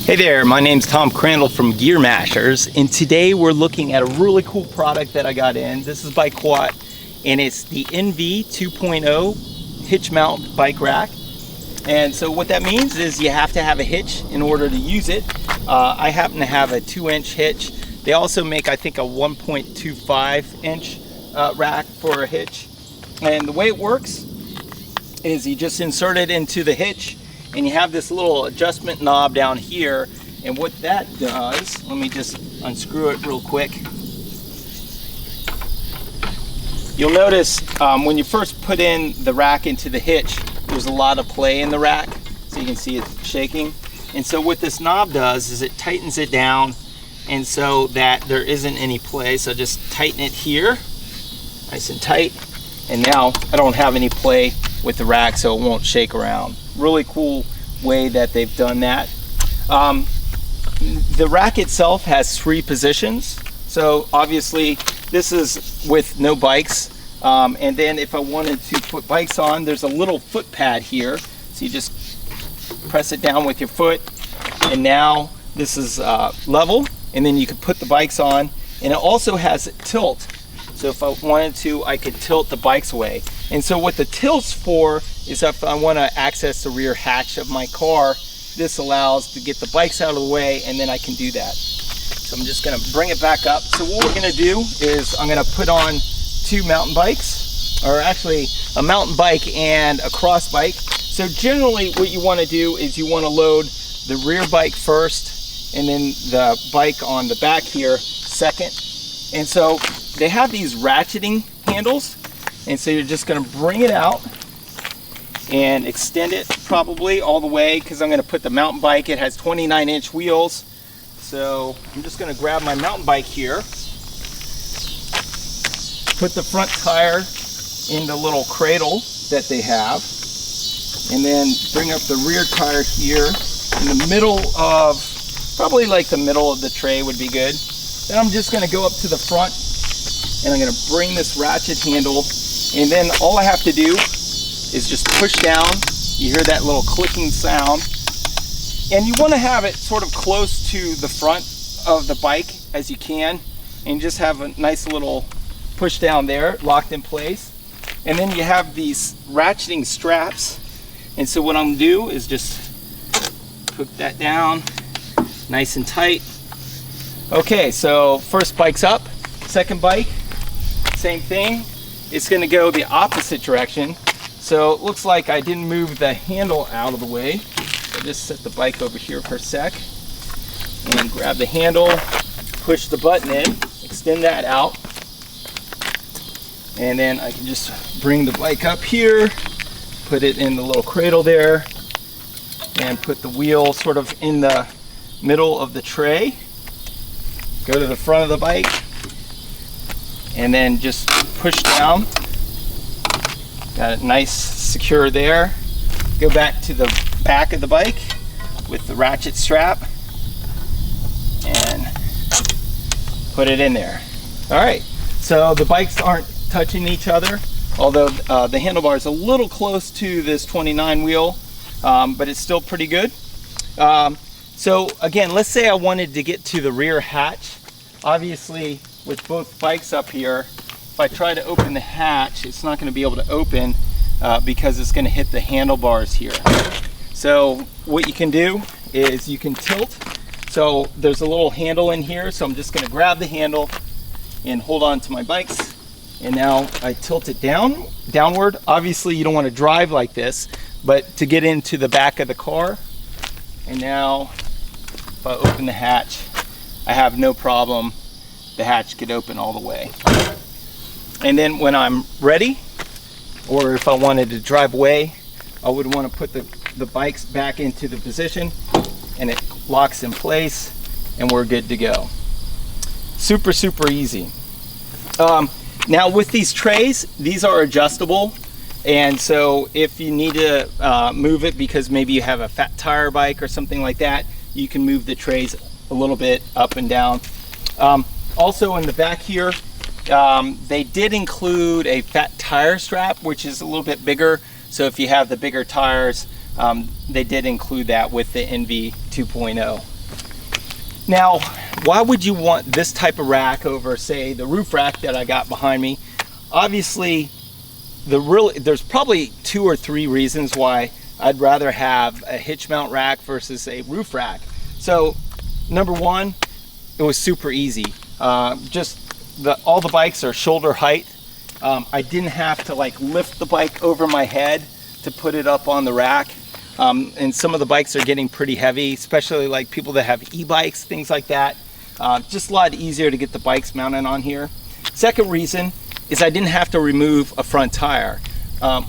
Hey there, my name's Tom Cradle from Gear Mashers, and today we're looking at a really cool product that I got in. This is by Kuat, and it's the NV 2.0 Hitch mount bike rack. And so what that means is you have to have a hitch in order to use it. I happen to have a 2-inch hitch. They also make, I think, a 1.25-inch rack for a hitch. And the way it works is you just insert it into the hitch, and you have this little adjustment knob down here, and what that does, let me just unscrew it real quick. You'll notice when you first put in the rack into the hitch, there's a lot of play in the rack, so you can see it shaking. And so what this knob does is it tightens it down, and so that there isn't any play. So just tighten it here, nice and tight, and now I don't have any play with the rack, so it won't shake around. Really cool way that they've done that. The rack itself has 3 positions, so obviously this is with no bikes, and then if I wanted to put bikes on, there's a little foot pad here, so you just press it down with your foot, and now this is level, and then you can put the bikes on. And it also has a tilt, so if I wanted to, I could tilt the bikes away. And so what the tilt's for is if I want to access the rear hatch of my car, this allows to get the bikes out of the way, and then I can do that. So I'm just going to bring it back up. So what we're going to do is I'm going to put on 2 mountain bikes, or actually a mountain bike and a cross bike. So generally what you want to do is you want to load the rear bike first, and then the bike on the back here second. And so they have these ratcheting handles, and so you're just going to bring it out and extend it probably all the way, because I'm going to put the mountain bike, it has 29-inch wheels. So I'm just going to grab my mountain bike here, put the front tire in the little cradle that they have, and then bring up the rear tire here in the middle of, probably like the middle of the tray would be good. Then I'm just going to go up to the front, and I'm going to bring this ratchet handle, and then all I have to do is just push down. You hear that little clicking sound, and you want to have it sort of close to the front of the bike as you can, and just have a nice little push down there, locked in place. And then you have these ratcheting straps, and so what I'm going to do is just put that down nice and tight. Okay, so first bike's up, second bike, same thing. It's going to go the opposite direction. So it looks like I didn't move the handle out of the way. So just set the bike over here for a sec, and grab the handle, push the button in, extend that out, and then I can just bring the bike up here, put it in the little cradle there, and put the wheel sort of in the middle of the tray. Go to the front of the bike, and then just push down. Got it nice, secure there. Go back to the back of the bike with the ratchet strap and put it in there. All right, so the bikes aren't touching each other, although the handlebar is a little close to this 29 wheel, but it's still pretty good. So again, let's say I wanted to get to the rear hatch. Obviously, with both bikes up here, if I try to open the hatch, it's not going to be able to open because it's going to hit the handlebars here. So what you can do is you can tilt. So there's a little handle in here, so I'm just going to grab the handle and hold on to my bikes. And now I tilt it downward. Obviously, you don't want to drive like this, but to get into the back of the car. And now if I open the hatch, I have no problem. The hatch could open all the way. And then when I'm ready, or if I wanted to drive away, I would want to put the bikes back into the position, and it locks in place, and we're good to go. Super, super easy. Now with these trays, these are adjustable, and so if you need to move it because maybe you have a fat tire bike or something like that, you can move the trays a little bit up and down. Also in the back here, they did include a fat tire strap, which is a little bit bigger. So if you have the bigger tires, they did include that with the NV 2.0. Now, why would you want this type of rack over, say, the roof rack that I got behind me? Obviously, there's probably 2 or 3 reasons why I'd rather have a hitch mount rack versus a roof rack. So, number one, it was super easy. All the bikes are shoulder height. I didn't have to like lift the bike over my head to put it up on the rack. And some of the bikes are getting pretty heavy, especially like people that have e-bikes, things like that. Just a lot easier to get the bikes mounted on here. Second reason is I didn't have to remove a front tire.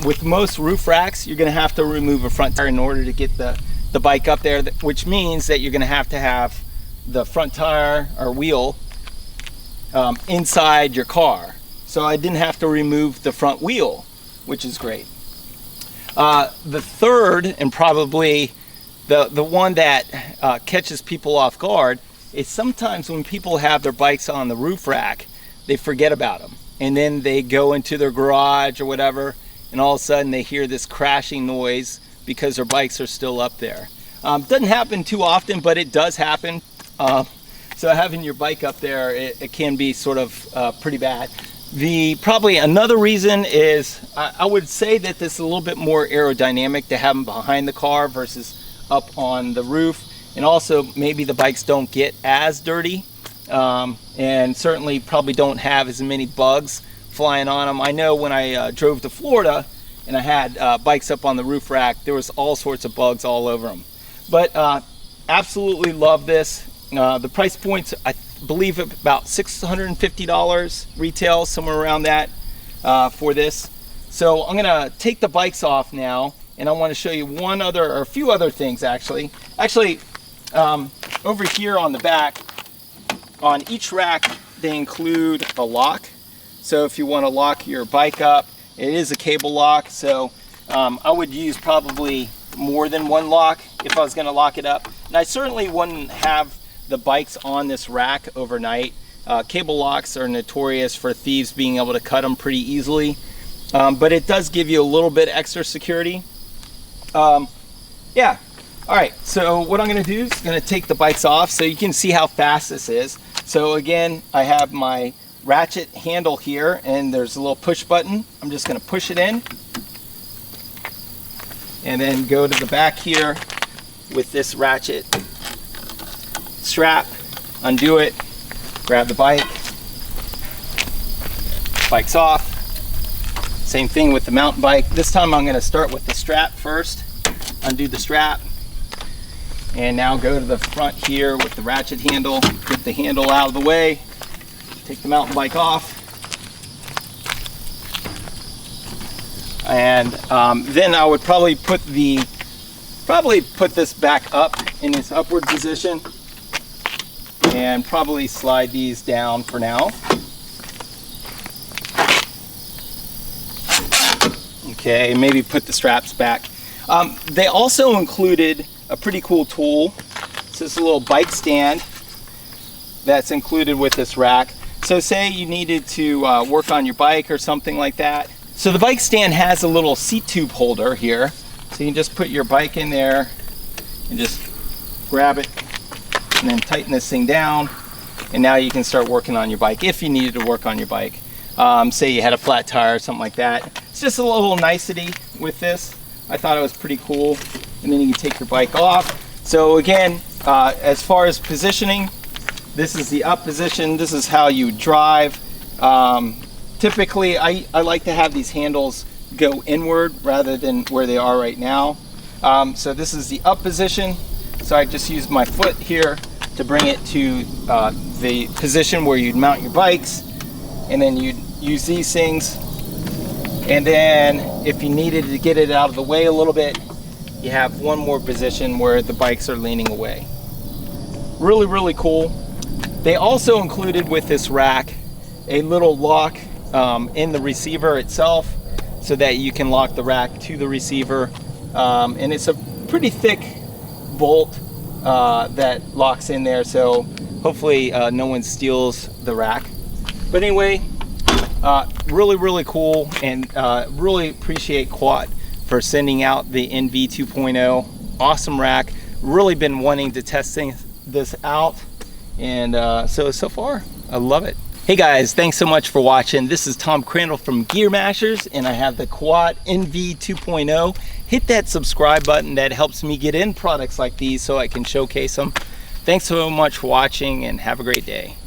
With most roof racks, you're gonna have to remove a front tire in order to get the bike up there, which means that you're gonna have to have the front tire or wheel inside your car. So I didn't have to remove the front wheel, which is great. The third, and probably the one that catches people off guard, is sometimes when people have their bikes on the roof rack, they forget about them. And then they go into their garage or whatever, and all of a sudden they hear this crashing noise because their bikes are still up there. Doesn't happen too often, but it does happen. So having your bike up there, it can be sort of pretty bad. Probably another reason is I would say that this is a little bit more aerodynamic to have them behind the car versus up on the roof. And also maybe the bikes don't get as dirty, and certainly probably don't have as many bugs flying on them. I know when I drove to Florida and I had bikes up on the roof rack, there was all sorts of bugs all over them. But absolutely love this. The price points, I believe about $650 retail, somewhere around that for this. So I'm gonna take the bikes off now, and I want to show you a few other things actually. Over here on the back, on each rack, they include a lock. So if you want to lock your bike up, it is a cable lock. So I would use probably more than one lock if I was going to lock it up. And I certainly wouldn't have the bikes on this rack overnight. Cable locks are notorious for thieves being able to cut them pretty easily, but it does give you a little bit extra security. Yeah. All right, so what I'm gonna do is gonna take the bikes off so you can see how fast this is. So again, I have my ratchet handle here, and there's a little push button. I'm just gonna push it in and then go to the back here with this ratchet strap, undo it, grab the bike, bike's off. Same thing with the mountain bike. This time I'm gonna start with the strap first, undo the strap, and now go to the front here with the ratchet handle, get the handle out of the way, take the mountain bike off, and then I would probably put this back up in its upward position and probably slide these down for now. Okay, maybe put the straps back. They also included a pretty cool tool. This is a little bike stand that's included with this rack. So say you needed to work on your bike or something like that. So the bike stand has a little seat tube holder here. So you can just put your bike in there and just grab it and then tighten this thing down. And now you can start working on your bike if you needed to work on your bike. Say you had a flat tire or something like that. It's just a little nicety with this. I thought it was pretty cool. And then you can take your bike off. So again, as far as positioning, this is the up position. This is how you drive. Typically, I like to have these handles go inward rather than where they are right now. So this is the up position. So I just use my foot here to bring it to the position where you'd mount your bikes. And then you'd use these things. And then if you needed to get it out of the way a little bit, you have one more position where the bikes are leaning away. Really, really cool. They also included with this rack a little lock in the receiver itself so that you can lock the rack to the receiver. And it's a pretty thick bolt that locks in there, so hopefully no one steals the rack. But anyway, really, really cool, and really appreciate Kuat for sending out the NV 2.0. Awesome rack. really been wanting to test this out, and so far I love it. Hey guys, thanks so much for watching. This is Tom Cradle from Gear Mashers, and I have the Kuat NV 2.0. Hit that subscribe button. That helps me get in products like these so I can showcase them. Thanks so much for watching, and have a great day.